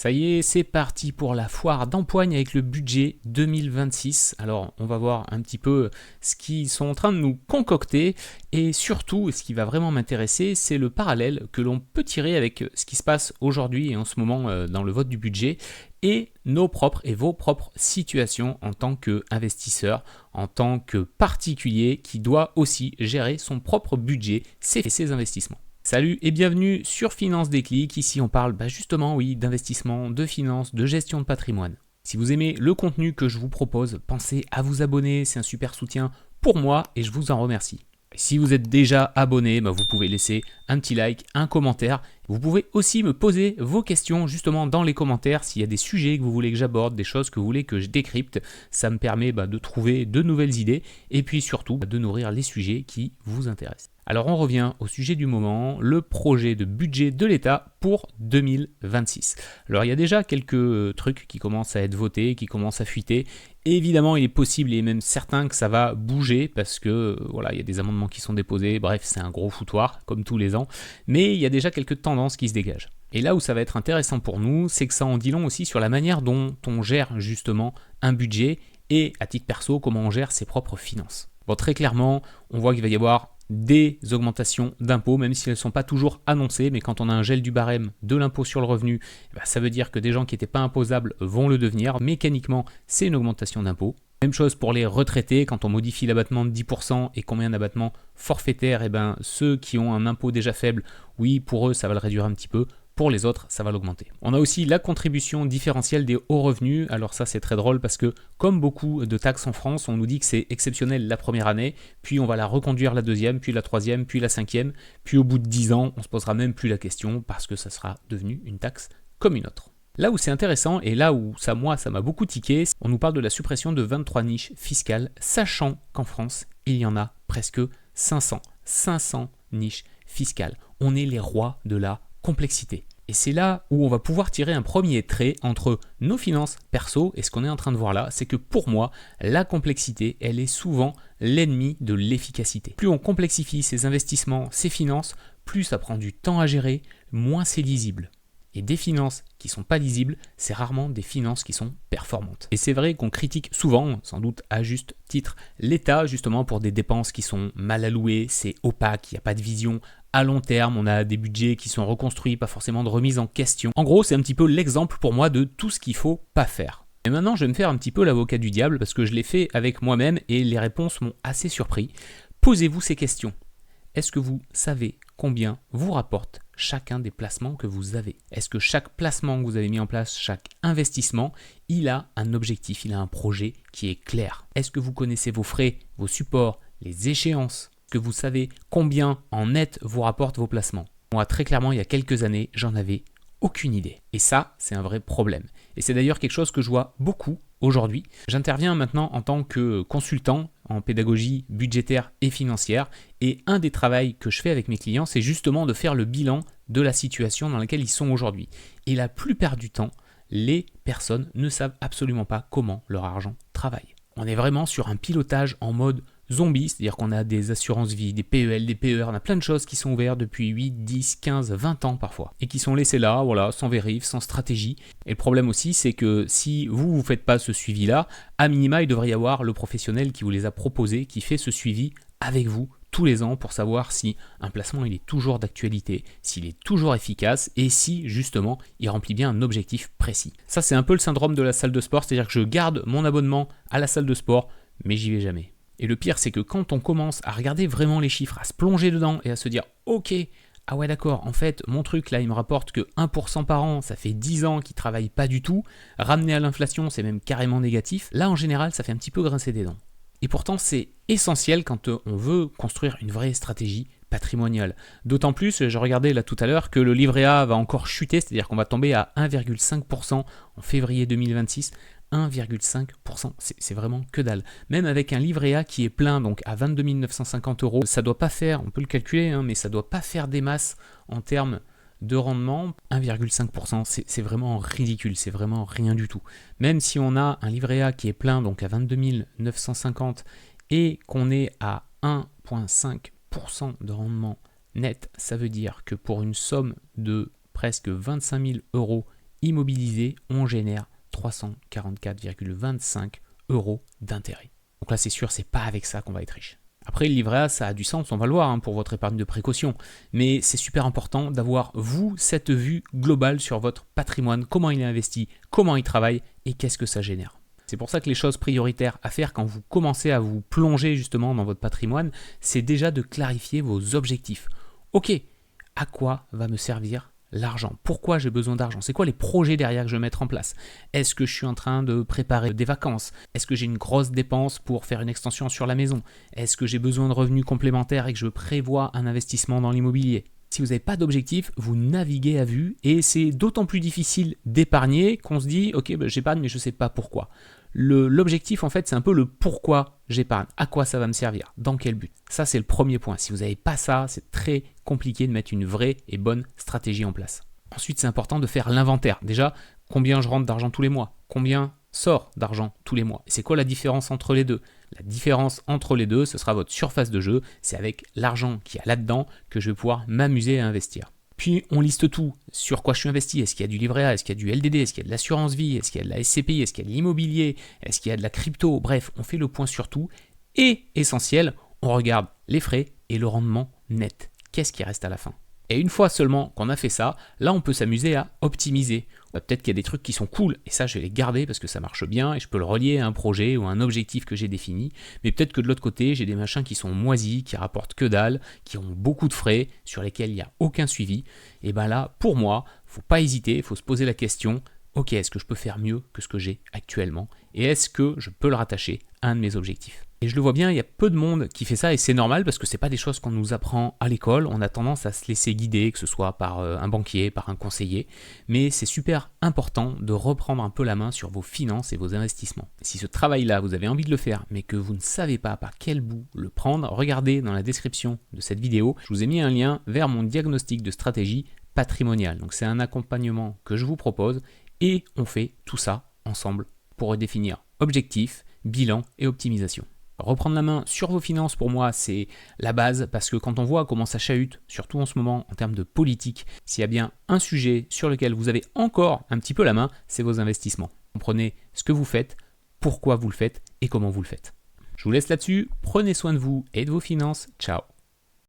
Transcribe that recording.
Ça y est, c'est parti pour la foire d'Empoigne avec le budget 2026. Alors, on va voir un petit peu ce qu'ils sont en train de nous concocter et surtout, ce qui va vraiment m'intéresser, c'est le parallèle que l'on peut tirer avec ce qui se passe aujourd'hui et en ce moment dans le vote du budget et nos propres et vos propres situations en tant qu'investisseur, en tant que particulier qui doit aussi gérer son propre budget, ses investissements. Salut et bienvenue sur Finance Déclic. Ici on parle justement d'investissement, de finance, de gestion de patrimoine. Si vous aimez le contenu que je vous propose, pensez à vous abonner, c'est un super soutien pour moi et je vous en remercie. Si vous êtes déjà abonné, vous pouvez laisser un petit like, un commentaire. Vous pouvez aussi me poser vos questions justement dans les commentaires s'il y a des sujets que vous voulez que j'aborde, des choses que vous voulez que je décrypte. Ça me permet de trouver de nouvelles idées et puis surtout de nourrir les sujets qui vous intéressent. Alors on revient au sujet du moment, le projet de budget de l'État pour 2026. Alors il y a déjà quelques trucs qui commencent à être votés, qui commencent à fuiter. Évidemment, il est possible et même certain que ça va bouger parce que il y a des amendements qui sont déposés. Bref, c'est un gros foutoir comme tous les ans, mais il y a déjà quelques tendances qui se dégagent. Et là où ça va être intéressant pour nous, c'est que ça en dit long aussi sur la manière dont on gère justement un budget et à titre perso, comment on gère ses propres finances. Bon, très clairement, on voit qu'il va y avoir des augmentations d'impôts, même si elles ne sont pas toujours annoncées, mais quand on a un gel du barème de l'impôt sur le revenu, ça veut dire que des gens qui n'étaient pas imposables vont le devenir. Mécaniquement, c'est une augmentation d'impôts. Même chose pour les retraités, quand on modifie l'abattement de 10% et qu'on met un abattement forfaitaire, ceux qui ont un impôt déjà faible, oui, pour eux, ça va le réduire un petit peu. Pour les autres, ça va l'augmenter. On a aussi la contribution différentielle des hauts revenus. Alors ça, c'est très drôle parce que comme beaucoup de taxes en France, on nous dit que c'est exceptionnel la première année, puis on va la reconduire la deuxième, puis la troisième, puis la cinquième, puis au bout de 10 ans, on se posera même plus la question parce que ça sera devenu une taxe comme une autre. Là où c'est intéressant et là où ça m'a beaucoup tiqué, on nous parle de la suppression de 23 niches fiscales, sachant qu'en France, il y en a presque 500 niches fiscales. On est les rois de la complexité. Et c'est là où on va pouvoir tirer un premier trait entre nos finances perso et ce qu'on est en train de voir là, c'est que pour moi, la complexité, elle est souvent l'ennemi de l'efficacité. Plus on complexifie ses investissements, ses finances, plus ça prend du temps à gérer, moins c'est lisible. Et des finances qui sont pas lisibles, c'est rarement des finances qui sont performantes. Et c'est vrai qu'on critique souvent, sans doute à juste titre, l'État justement pour des dépenses qui sont mal allouées, c'est opaque, il n'y a pas de vision à long terme, on a des budgets qui sont reconstruits, pas forcément de remise en question. En gros, c'est un petit peu l'exemple pour moi de tout ce qu'il faut pas faire. Et maintenant, je vais me faire un petit peu l'avocat du diable parce que je l'ai fait avec moi-même et les réponses m'ont assez surpris. Posez-vous ces questions. Est-ce que vous savez combien vous rapporte chacun des placements que vous avez? Est-ce que chaque placement que vous avez mis en place, chaque investissement, il a un objectif, il a un projet qui est clair? Est-ce que vous connaissez vos frais, vos supports, les échéances? Que vous savez combien en net vous rapportent vos placements? Moi, très clairement, il y a quelques années, j'en avais aucune idée. Et ça, c'est un vrai problème. Et c'est d'ailleurs quelque chose que je vois beaucoup aujourd'hui. J'interviens maintenant en tant que consultant en pédagogie budgétaire et financière. Et un des travaux que je fais avec mes clients, c'est justement de faire le bilan de la situation dans laquelle ils sont aujourd'hui. Et la plupart du temps, les personnes ne savent absolument pas comment leur argent travaille. On est vraiment sur un pilotage en mode zombie, c'est-à-dire qu'on a des assurances vie, des PEL, des PER, on a plein de choses qui sont ouvertes depuis 8, 10, 15, 20 ans parfois, et qui sont laissées là, sans vérif, sans stratégie. Et le problème aussi, c'est que si vous ne faites pas ce suivi-là, à minima, il devrait y avoir le professionnel qui vous les a proposés, qui fait ce suivi avec vous tous les ans pour savoir si un placement il est toujours d'actualité, s'il est toujours efficace et si justement il remplit bien un objectif précis. Ça c'est un peu le syndrome de la salle de sport, c'est-à-dire que je garde mon abonnement à la salle de sport, mais j'y vais jamais. Et le pire, c'est que quand on commence à regarder vraiment les chiffres, à se plonger dedans et à se dire « Ok, ah ouais d'accord, en fait, mon truc là, il me rapporte que 1% par an, ça fait 10 ans qu'il ne travaille pas du tout, ramené à l'inflation, c'est même carrément négatif. » Là, en général, ça fait un petit peu grincer des dents. Et pourtant, c'est essentiel quand on veut construire une vraie stratégie patrimoniale. D'autant plus, je regardais là tout à l'heure, que le livret A va encore chuter, c'est-à-dire qu'on va tomber à 1,5% en février 2026. 1,5%, c'est vraiment que dalle. Même avec un livret A qui est plein, donc à 22 950 €, ça doit pas faire, on peut le calculer, mais ça doit pas faire des masses en termes de rendement. 1,5%, c'est vraiment ridicule, c'est vraiment rien du tout. Même si on a un livret A qui est plein, donc à 22 950, et qu'on est à 1,5% de rendement net, ça veut dire que pour une somme de presque 25 000 €, immobilisés, on génère 344,25 € d'intérêt. Donc là, c'est sûr, c'est pas avec ça qu'on va être riche. Après, le livret A, ça a du sens, on va le voir pour votre épargne de précaution. Mais c'est super important d'avoir, vous, cette vue globale sur votre patrimoine, comment il est investi, comment il travaille et qu'est-ce que ça génère. C'est pour ça que les choses prioritaires à faire quand vous commencez à vous plonger justement dans votre patrimoine, c'est déjà de clarifier vos objectifs. Ok, à quoi va me servir l'argent? Pourquoi j'ai besoin d'argent? C'est quoi les projets derrière que je vais mettre en place? Est-ce que je suis en train de préparer des vacances? Est-ce que j'ai une grosse dépense pour faire une extension sur la maison? Est-ce que j'ai besoin de revenus complémentaires et que je prévois un investissement dans l'immobilier? Si vous n'avez pas d'objectif, vous naviguez à vue et c'est d'autant plus difficile d'épargner qu'on se dit « Ok, j'épargne mais je ne sais pas pourquoi ». L'objectif en fait c'est un peu le pourquoi j'épargne, à quoi ça va me servir, dans quel but. Ça c'est le premier point. Si vous n'avez pas ça, c'est très compliqué de mettre une vraie et bonne stratégie en place. Ensuite c'est important de faire l'inventaire. Déjà, combien je rentre d'argent tous les mois? Combien sort d'argent tous les mois? Et c'est quoi la différence entre les deux? La différence entre les deux, ce sera votre surface de jeu. C'est avec l'argent qu'il y a là-dedans que je vais pouvoir m'amuser à investir. Puis on liste tout, sur quoi je suis investi, est-ce qu'il y a du livret A, est-ce qu'il y a du LDD, est-ce qu'il y a de l'assurance vie, est-ce qu'il y a de la SCPI, est-ce qu'il y a de l'immobilier, est-ce qu'il y a de la crypto, bref, on fait le point sur tout. Et essentiel, on regarde les frais et le rendement net. Qu'est-ce qui reste à la fin? Et une fois seulement qu'on a fait ça, là on peut s'amuser à optimiser. Peut-être qu'il y a des trucs qui sont cool, et ça je vais les garder parce que ça marche bien, et je peux le relier à un projet ou à un objectif que j'ai défini. Mais peut-être que de l'autre côté, j'ai des machins qui sont moisis, qui rapportent que dalle, qui ont beaucoup de frais, sur lesquels il n'y a aucun suivi. Et bien là, pour moi, faut pas hésiter, il faut se poser la question, ok, est-ce que je peux faire mieux que ce que j'ai actuellement? Et est-ce que je peux le rattacher à un de mes objectifs? Et je le vois bien, il y a peu de monde qui fait ça et c'est normal parce que ce n'est pas des choses qu'on nous apprend à l'école. On a tendance à se laisser guider, que ce soit par un banquier, par un conseiller. Mais c'est super important de reprendre un peu la main sur vos finances et vos investissements. Si ce travail-là, vous avez envie de le faire, mais que vous ne savez pas par quel bout le prendre, regardez dans la description de cette vidéo. Je vous ai mis un lien vers mon diagnostic de stratégie patrimoniale. Donc c'est un accompagnement que je vous propose et on fait tout ça ensemble pour redéfinir objectifs, bilan et optimisation. Reprendre la main sur vos finances, pour moi, c'est la base parce que quand on voit comment ça chahute, surtout en ce moment en termes de politique, s'il y a bien un sujet sur lequel vous avez encore un petit peu la main, c'est vos investissements. Comprenez ce que vous faites, pourquoi vous le faites et comment vous le faites. Je vous laisse là-dessus, prenez soin de vous et de vos finances. Ciao.